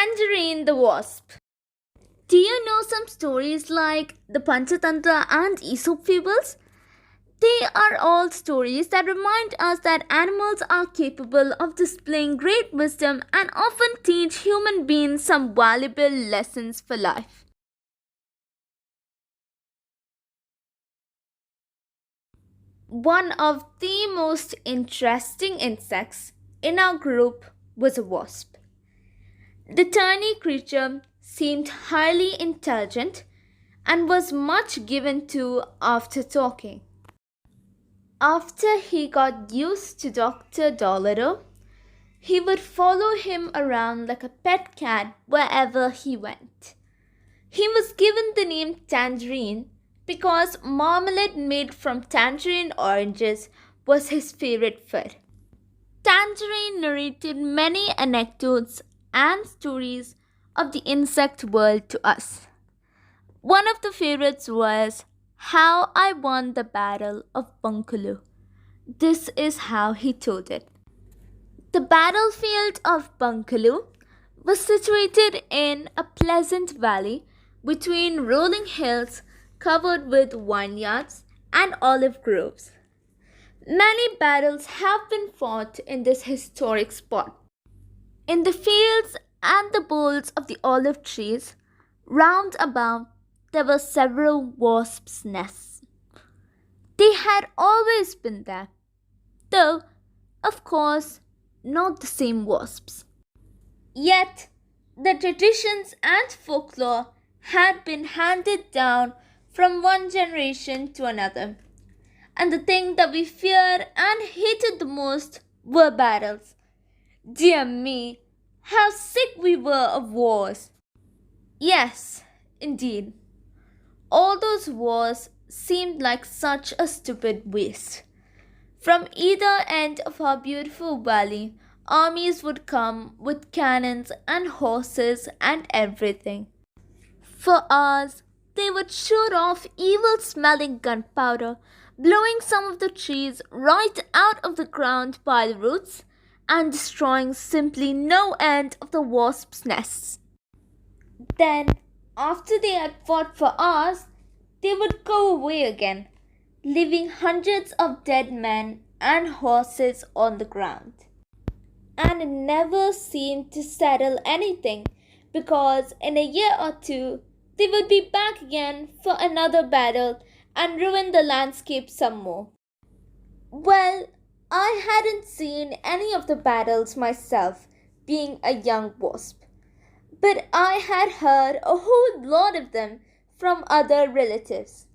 Tangerine the Wasp. Do you know some stories like the Panchatantra and Aesop fables? They are all stories that remind us that animals are capable of displaying great wisdom and often teach human beings some valuable lessons for life. One of the most interesting insects in our group was a wasp. The tiny creature seemed highly intelligent and was much given to after talking. After he got used to Dr. Dolittle, he would follow him around like a pet cat wherever he went. He was given the name Tangerine because marmalade made from tangerine oranges was his favorite food. Tangerine narrated many anecdotes and stories of the insect world to us. One of the favorites was how I won the Battle of Bunkaloo. This is how he told it. The battlefield of Bunkaloo was situated in a pleasant valley between rolling hills covered with vineyards and olive groves. Many battles have been fought in this historic spot. In the fields and the boles of the olive trees, round about, there were several wasps' nests. They had always been there, though, of course, not the same wasps. Yet, the traditions and folklore had been handed down from one generation to another, and the thing that we feared and hated the most were battles. Dear me, how sick we were of wars! Yes, indeed. All those wars seemed like such a stupid waste. From either end of our beautiful valley, armies would come with cannons and horses and everything. For hours, they would shoot off evil smelling gunpowder, blowing some of the trees right out of the ground by the roots and destroying simply no end of the wasps' nests. Then, after they had fought for hours, they would go away again, leaving hundreds of dead men and horses on the ground. And it never seemed to settle anything because in a year or two they would be back again for another battle and ruin the landscape some more. Well, I hadn't seen any of the battles myself, being a young wasp, but I had heard a whole lot of them from other relatives.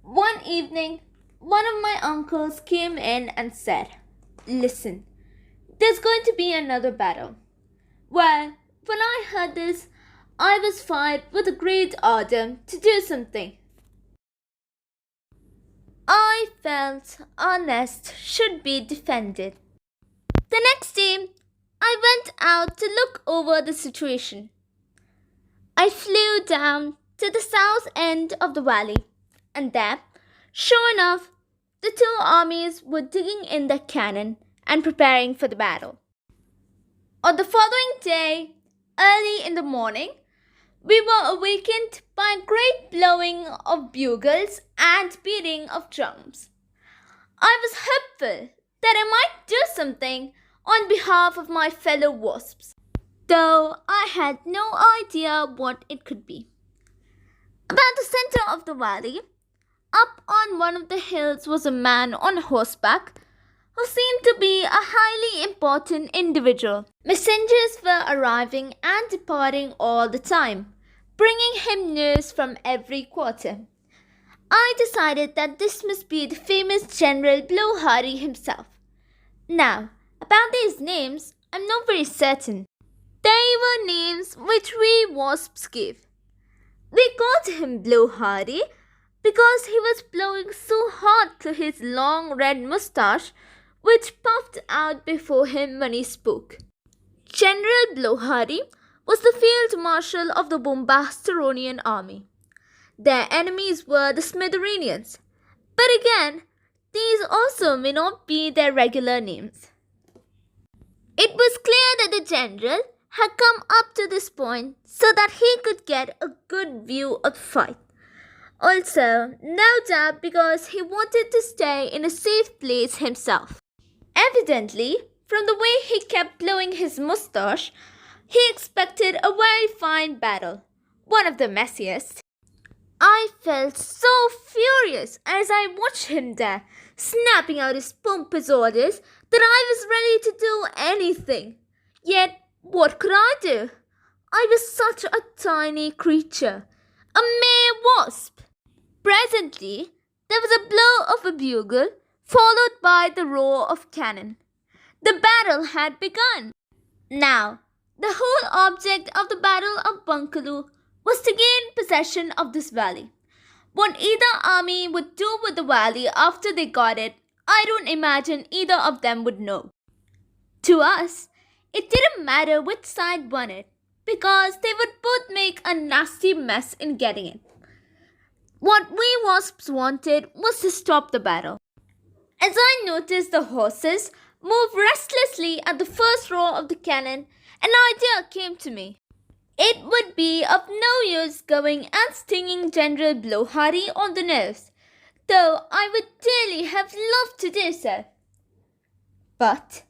One evening, one of my uncles came in and said, "Listen, there's going to be another battle." Well, when I heard this, I was fired with a great ardor to do something. I felt our nest should be defended. The next day, I went out to look over the situation. I flew down to the south end of the valley, and there, sure enough, the two armies were digging in their cannon and preparing for the battle. On the following day, early in the morning, we were awakened by a great blowing of bugles and beating of drums. I was hopeful that I might do something on behalf of my fellow wasps, though I had no idea what it could be. About the center of the valley, up on one of the hills, was a man on horseback who seemed to be a highly important individual. Messengers were arriving and departing all the time, bringing him news from every quarter. I decided that this must be the famous General Blowhardy himself. Now, about these names, I'm not very certain. They were names which we wasps gave. We called him Blowhardy because he was blowing so hard through his long red moustache which puffed out before him when he spoke. General Blowhardy was the field marshal of the Bombastaronian army. Their enemies were the Smitheranians, but again, these also may not be their regular names. It was clear that the general had come up to this point so that he could get a good view of the fight. Also, no doubt because he wanted to stay in a safe place himself. Evidently, from the way he kept blowing his mustache, he expected a very fine battle, one of the messiest. I felt so furious as I watched him there, snapping out his pompous orders, that I was ready to do anything. Yet, what could I do? I was such a tiny creature, a mere wasp. Presently, there was a blow of a bugle, followed by the roar of cannon. The battle had begun. Now, the whole object of the Battle of Bunkaloo was to gain possession of this valley. What either army would do with the valley after they got it, I don't imagine either of them would know. To us, it didn't matter which side won it, because they would both make a nasty mess in getting it. What we wasps wanted was to stop the battle. As I noticed the horses move restlessly at the first roar of the cannon, an idea came to me. It would be of no use going and stinging General Blowhardy on the nose, though I would dearly have loved to do so. But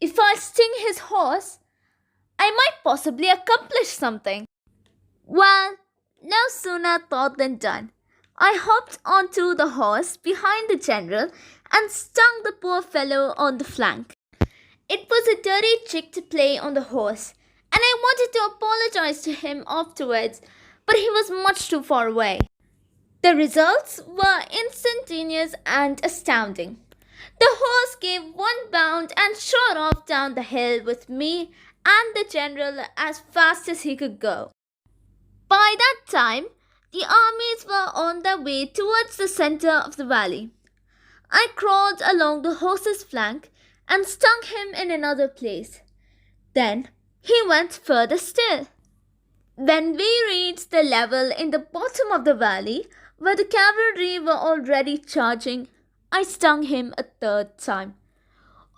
if I sting his horse, I might possibly accomplish something. Well, no sooner thought than done. I hopped onto the horse behind the general and stung the poor fellow on the flank. It was a dirty trick to play on the horse, and I wanted to apologize to him afterwards, but he was much too far away. The results were instantaneous and astounding. The horse gave one bound and shot off down the hill with me and the general as fast as he could go. By that time, the armies were on their way towards the center of the valley. I crawled along the horse's flank and stung him in another place. Then he went further still. When we reached the level in the bottom of the valley, where the cavalry were already charging, I stung him a third time.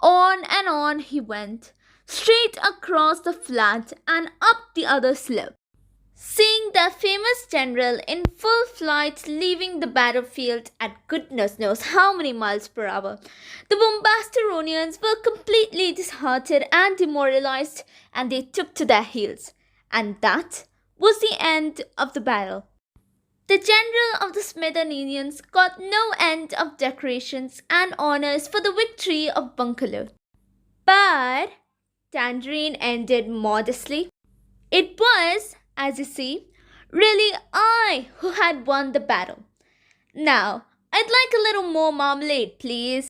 On and on he went, straight across the flat and up the other slope. Seeing the famous general in full flight leaving the battlefield at goodness knows how many miles per hour, the Bombastaronians were completely disheartened and demoralized, and they took to their heels. And that was the end of the battle. The general of the Smithsonians got no end of decorations and honors for the victory of Bunkaloo. But Tangerine ended modestly. It was, as you see, really I who had won the battle. Now, I'd like a little more marmalade, please.